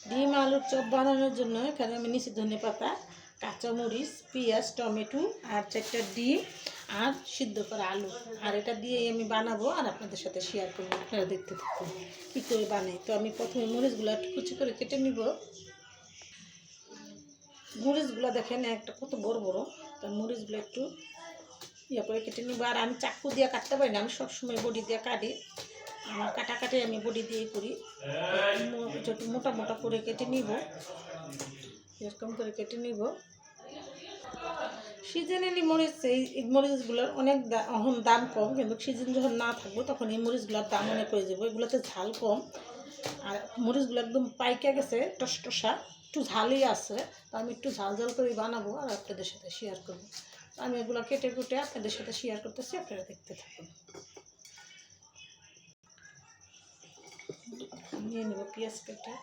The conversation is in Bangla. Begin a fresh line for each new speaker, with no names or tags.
ডিম আলুর চপ বানানোর জন্য এখানে আমি নিচে ধনেপাতা, কাঁচামরিচ, পেঁয়াজ, টমেটো আর 4টা ডিম আর সিদ্ধ করা আলু, আর এটা দিয়েই আমি বানাবো আর আপনাদের সাথে শেয়ার করবো। আপনারা দেখতে থাকুন কী করে বানাই। তো আমি প্রথমে মরিচগুলো একটু কুচি করে কেটে নিব। মরিচগুলো দেখেন একটা কত বড় বড়, তো মরিচগুলো একটু ইয়ে করে কেটে নিব। আর আমি চাকু দিয়ে কাটতে পারি না, আমি সবসময় বডি দিয়ে কাটি। আমার কাটাকাটি আমি বডি দিয়েই করি। একটু মোটা মোটা করে কেটে নিব, এরকম করে কেটে নিব। সিজনালি মরিচ, এই মরিচগুলোর অনেক এখন দাম কম, কিন্তু সিজন যখন না থাকবো তখন এই মরিচগুলোর দাম অনেক হয়ে যাবো। এগুলোতে ঝাল কম, আর মরিচগুলো একদম পাইকা গেছে, টসটসা, একটু ঝালই আছে। তো আমি একটু ঝাল ঝাল করে বানাবো আর আপনাদের সাথে শেয়ার করবো। আমি এগুলো কেটে কুটে আপনাদের সাথে শেয়ার করতেছি, আপনারা দেখতে থাকুন। নিয়ে নেব পেঁয়াজ কেটে।